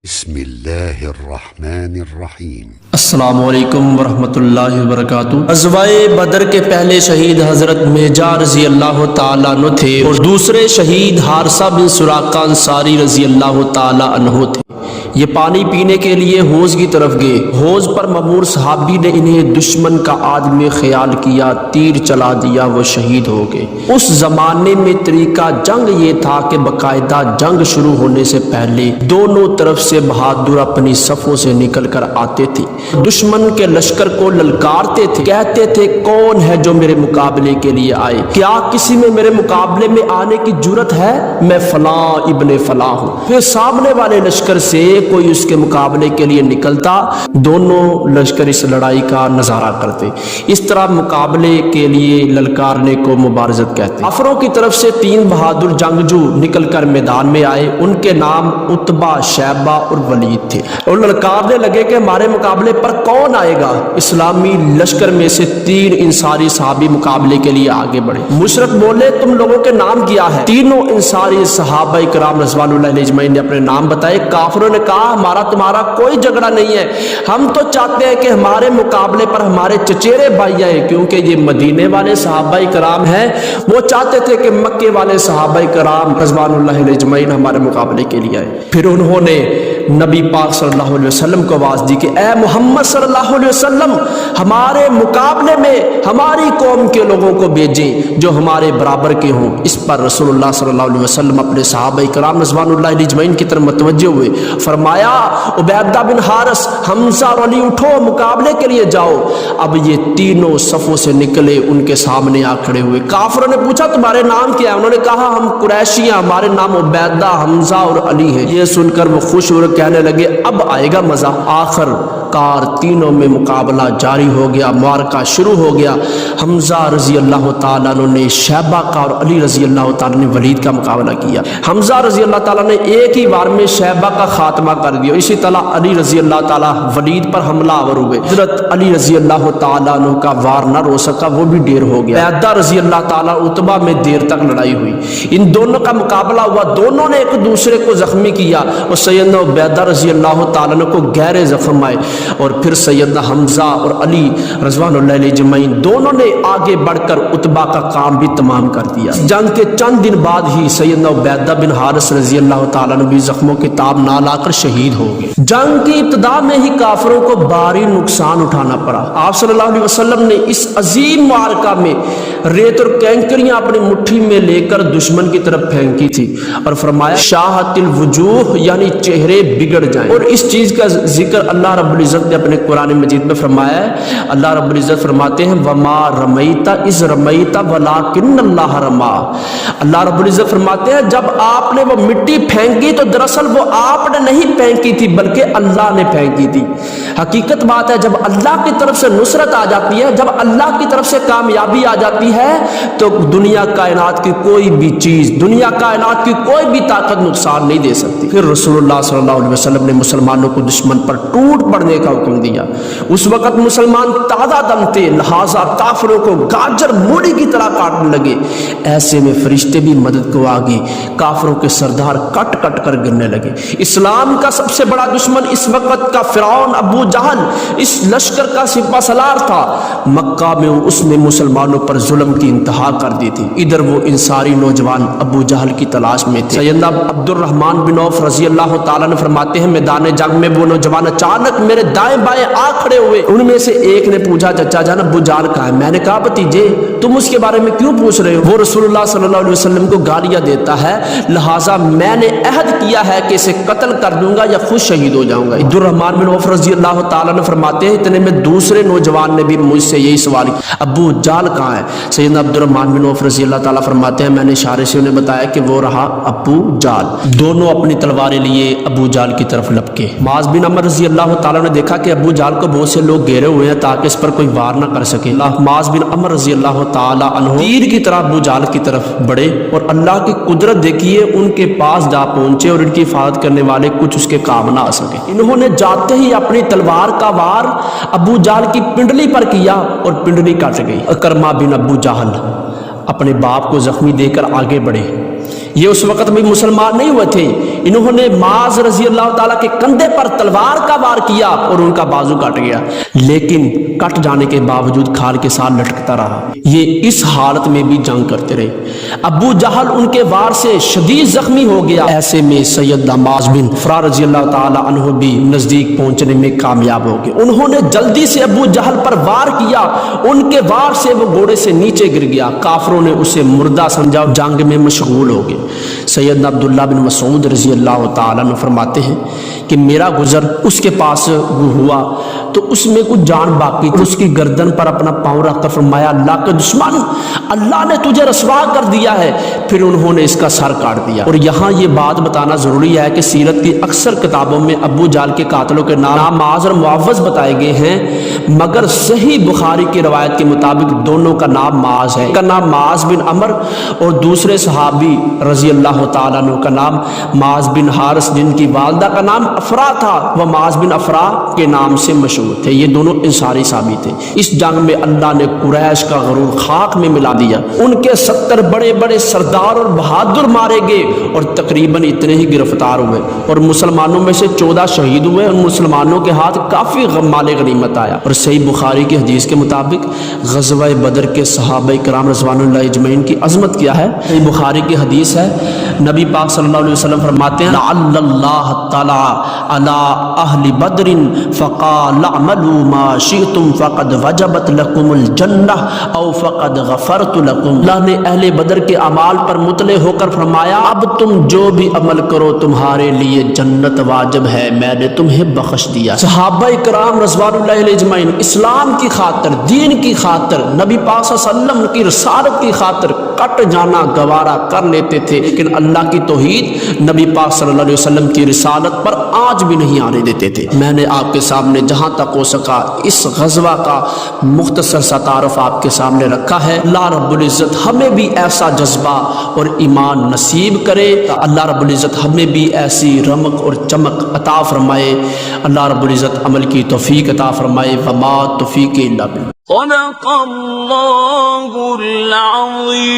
بسم اللہ الرحمن الرحیم۔ السلام علیکم ورحمۃ اللہ وبرکاتہ۔ غزوہ بدر کے پہلے شہید حضرت میجا رضی اللہ تعالیٰ عنہ تھے اور دوسرے شہید حارثہ بن سراقہ انصاری رضی اللہ تعالیٰ عنہ تھے۔ یہ پانی پینے کے لیے حوض کی طرف گئے۔ حوض پر مامور صحابی نے انہیں دشمن کا آدمی خیال کیا، تیر چلا دیا، وہ شہید ہو گئے۔ اس زمانے میں طریقہ جنگ یہ تھا کہ باقاعدہ جنگ شروع ہونے سے پہلے دونوں طرف سے بہادر اپنی صفوں سے نکل کر آتے تھے، دشمن کے لشکر کو للکارتے تھے، کہتے تھے کون ہے جو میرے مقابلے کے لیے آئے؟ کیا کسی میں میرے مقابلے میں آنے کی جرت ہے؟ میں فلاں ابن فلاں ہوں۔ پھر سامنے والے لشکر سے کوئی اس کے مقابلے کے لیے نکلتا، دونوں لشکر اس لڑائی کا نظارہ کرتے۔ اس طرح مقابلے کے لیے للکارنے کو مبارزت کہتے۔ کافروں کی طرف سے تین بہادر جنگجو نکل کر میدان میں آئے، ان کے نام عتبہ، شیبہ اور ولید تھے، اور للکارنے لگے کہ ہمارے مقابلے پر کون آئے گا؟ اسلامی لشکر میں سے تین انصاری صحابی مقابلے کے لیے آگے بڑھے۔ مشرک بولے تم لوگوں کے نام کیا ہے؟ تینوں انصاری صحابہ کرام رضوان اللہ علیہ اجمعین نے اپنے نام بتائے۔ کافروں نے کہا ہمارا تمہارا کوئی جھگڑا نہیں ہے، ہم تو چاہتے ہیں کہ ہمارے مقابلے پر ہمارے چچیرے بھائی آئے، کیونکہ یہ مدینے والے صحابہ کرام ہیں، وہ چاہتے تھے کہ مکے والے صحابہ کرام رضوان اللہ علیہ اجمعین ہمارے مقابلے کے لیے آئے۔ پھر انہوں نے نبی پاک صلی اللہ علیہ وسلم کو آواز دی کہ اے محمد صلی اللہ علیہ وسلم، ہمارے مقابلے میں ہماری قوم کے لوگوں کو بھیجیں جو ہمارے برابر کے ہوں۔ اس پر رسول اللہ صلی اللہ علیہ وسلم اپنے صحابہ کرام رضوان اللہ علیہ اجمعین کی طرف متوجہ ہوئے، فرمایا عبیدہ بن حارث، حمزہ اور علی اٹھو، مقابلے کے لیے جاؤ۔ اب یہ تینوں صفوں سے نکلے، ان کے سامنے آ کھڑے ہوئے۔ کافروں نے پوچھا تمہارے نام کیا ہے؟ انہوں نے کہا ہم قریشی ہیں، ہمارے نام عبیدہ، حمزہ اور علی ہے۔ یہ سن کر وہ خوش ہوئے، کہنے لگے اب آئے گا مزہ۔ آخر کار تینوں میں مقابلہ جاری ہو گیا، معرکہ شروع ہو گیا۔ حمزہ رضی اللہ تعالیٰ عنہ نے شیبہ کا اور علی رضی اللہ تعالیٰ نے ولید کا مقابلہ کیا۔ حمزہ رضی اللہ تعالیٰ نے ایک ہی بار میں شیبہ کا خاتمہ کر دیا، اسی طرح علی رضی اللہ تعالیٰ ولید پر حملہ آور ہوئے۔ حضرت علی رضی اللہ تعالیٰ عنہ کا وار نہ رو سکا، وہ بھی ڈیر ہو گیا۔ عبیدہ رضی اللہ تعالیٰ عتبہ میں دیر تک لڑائی ہوئی، ان دونوں کا مقابلہ ہوا، دونوں نے ایک دوسرے کو زخمی کیا اور سیدنا عبیدہ رضی اللہ تعالیٰ عنہ کو گہرے زخم آئے، اور پھر سیدنا حمزہ اور علی رضوان اللہ علیہ اجمعین دونوں نے آگے بڑھ کر عتبہ کا کام بھی تمام کر دیا۔ جنگ کے چند دن بعد ہی سیدنا عبیدہ بن حارث رضی اللہ تعالیٰ عنہ بھی زخموں کے تاب نہ لا کر شہید ہو گئے۔ جنگ کی ابتدا میں ہی کافروں کو بھاری نقصان اٹھانا پڑا۔ آپ صلی اللہ علیہ وسلم نے اس عظیم معرکہ میں ریت اور کنکریاں اپنی مٹھی میں لے کر دشمن کی طرف پھینکی تھی اور فرمایا شاہت الوجوہ، یعنی چہرے بگڑ جائیں۔ اور اس چیز کا ذکر اللہ رب العزت نے اپنے قرآن مجید میں فرمایا ہے۔ اللہ رب العزت فرماتے ہیں وما رمیت اذ رمیت ولکن اللہ رما۔ اللہ رب العزت فرماتے ہیں جب آپ نے وہ مٹی پھینکی تو دراصل وہ آپ نے نہیں پھینکی تھی بلکہ اللہ نے پھینکی تھی۔ حقیقت بات ہے جب اللہ کی طرف سے نصرت آ جاتی ہے، جب اللہ کی طرف سے کامیابی آ جاتی ہے تو دنیا کائنات کی کوئی بھی چیز، دنیا کائنات کی کوئی بھی طاقت نقصان نہیں دے سکتی۔ پھر رسول اللہ صلی اللہ علیہ وسلم نے مسلمانوں کو دشمن پر ٹوٹ پڑنے کا حکم دیا۔ اس وقت مسلمان تازہ دم تھے، لہٰذا کافروں کو گاجر مولی کی طرح کاٹنے لگے۔ ایسے میں فرشتے بھی مدد کو آگے، کافروں کے سردار کٹ کٹ کر گرنے لگے۔ اسلام کا سب سے بڑا دشمن اس وقت کا فرعون ابو جہل اس لشکر کا سپہ سالار تھا۔ مکہ میں اس نے مسلمانوں پر ظلم کی انتہا کر دی تھی۔ ادھر وہ انصاری نوجوان ابو جہل کی تلاش میں تھے۔ سیدنا عبد الرحمن بن عوف رضی اللہ تعالیٰ نے فرماتے ہیں میدان جنگ میں وہ نوجوان اچانک میرے دائیں بائیں آ کھڑے ہوئے۔ ان میں سے ایک نے پوچھا چچا جان ابو جہل کہاں ہے؟ میں نے کہا بھتیجے تم اس کے بارے میں کیوں پوچھ رہے ہو؟ وہ رسول اللہ صلی اللہ علیہ وسلم کو گالیاں دیتا ہے، لہٰذا میں نے عہد کیا ہے کہ اسے قتل کر دوں گا یا خود شہید ہو جاؤں گا۔ عبد الرحمن بن عوف رضی اللہ تعالیٰ نے فرماتے ہیں اتنے میں دوسرے نوجوان نے بھی مجھ سے یہی سوال کیا ابو جہل کہاں ہے؟ سیدنا عبد الرحمن بن عوف رضی اللہ تعالیٰ فرماتے ہیں میں نے اشارے سے انہیں بتایا کہ وہ رہا ابو جہل۔ دونوں اپنی تلواریں لیے ابو جہل کی طرف لپکے۔ معاذ بن عمر رضی اللہ تعالیٰ نے دیکھا کہ ابو جہل کو بہت سے لوگ گھیرے ہوئے ہیں تاکہ اس پر کوئی وار نہ کر سکے۔ معاذ بن عمر رضی اللہ تعالیٰ عنہ تیر کی طرح ابو جہل کی طرف بڑھے اور اللہ کی قدرت دیکھیے ان کے پاس جا پہنچے اور ان کی حفاظت کرنے والے کچھ اس کے کام نہ آ سکے۔ انہوں نے جاتے ہی اپنی تلوار کا وار ابو جہل کی پنڈلی پر کیا اور پنڈلی کٹ گئی۔ اکرمہ بن ابو جہل اپنے باپ کو زخمی دے کر آگے بڑھے۔ یہ اس وقت بھی مسلمان نہیں ہوئے تھے، انہوں نے معاذ رضی اللہ تعالیٰ کے کندھے پر تلوار کا وار کیا اور ان کا بازو کٹ گیا، لیکن کٹ جانے کے باوجود کھال کے ساتھ لٹکتا رہا۔ یہ اس حالت میں بھی جنگ کرتے رہے۔ ابو جہل ان کے وار سے شدید زخمی ہو گیا۔ ایسے میں سیدنا معاذ بن عفراء رضی اللہ تعالیٰ عنہ بھی نزدیک پہنچنے میں کامیاب ہو گئے۔ انہوں نے جلدی سے ابو جہل پر وار کیا، ان کے وار سے وہ گھوڑے سے نیچے گر گیا۔ کافروں نے اسے مردہ سمجھا اور جنگ میں مشغول ہو گئے۔ سیدنا عبداللہ بن مسعود رضی اللہ تعالیٰ عنہ فرماتے ہیں کہ میرا گزر اس کے پاس ہوا تو اس میں کچھ جان باقی تھی، اس کی گردن پر اپنا پاؤں رکھ کر فرمایا اللہ کے دشمن، اللہ نے تجھے رسوا کر دیا ہے۔ پھر انہوں نے اس کا سر کاٹ دیا۔ اور یہاں یہ بات بتانا ضروری ہے کہ سیرت کی اکثر کتابوں میں ابو جہل کے قاتلوں کے نام معاذ اور معوذ بتائے گئے ہیں، مگر صحیح بخاری کی روایت کے مطابق دونوں کا نام معاذ ہے۔ ایک کا نام معاذ بن عمر اور دوسرے صحابی رضی اللہ تعالیٰ عنہ کا نام معاذ بن حارث، جن کی والدہ کا نام افرا تھا، وہ معاذ بن افرا کے نام سے مشہور تھے۔ یہ دونوں انصاری صحابی تھے۔ اس جنگ میں اللہ نے قریش کا غرور خاک میں ملا دیا۔ ان کے 70 بڑے بڑے سردار اور بہادر مارے گئے اور تقریباً اتنے ہی گرفتار ہوئے، اور مسلمانوں میں سے 14 شہید ہوئے، اور مسلمانوں کے ہاتھ کافی مال غنیمت آیا۔ اور صحیح بخاری کی حدیث کے مطابق غزوہ بدر کے صحابہ کرام رضوان اللہ اجمعین کی عظمت کیا ہے؟ صحیح بخاری کی حدیث ہے، نبی پاک صلی اللہ علیہ وسلم فرماتے ہیں لعل اللہ طلع علی اہل بدر فقال اعملوا ما شئتم فقد وجبت لكم الجنہ او فقد غفرت لكم۔ اللہ نے اہل بدر کے اعمال پر مطلع ہو کر فرمایا اب تم جو بھی عمل کرو تمہارے لیے جنت واجب ہے، میں نے تمہیں بخش دیا۔ صحابہ کرام رضوان اللہ علیہ اجمعین اسلام کی خاطر، دین کی خاطر، نبی پاک صلی اللہ علیہ وسلم کی رسالت کی خاطر کٹ جانا گوارا کر لیتے تھے، لیکن اللہ کی توحید، نبی پاک صلی اللہ علیہ وسلم کی رسالت پر آج بھی نہیں آنے دیتے تھے۔ میں نے آپ کے سامنے جہاں تک ہو سکا اس غزوہ کا مختصر سا تعارف آپ کے سامنے رکھا ہے۔ اللہ رب العزت ہمیں بھی ایسا جذبہ اور ایمان نصیب کرے، اللہ رب العزت ہمیں بھی ایسی رمق اور چمک عطا فرمائے، اللہ رب العزت عمل کی توفیق عطا فرمائے۔ وما توفیق الا باللہ۔ صدق اللہ العظیم۔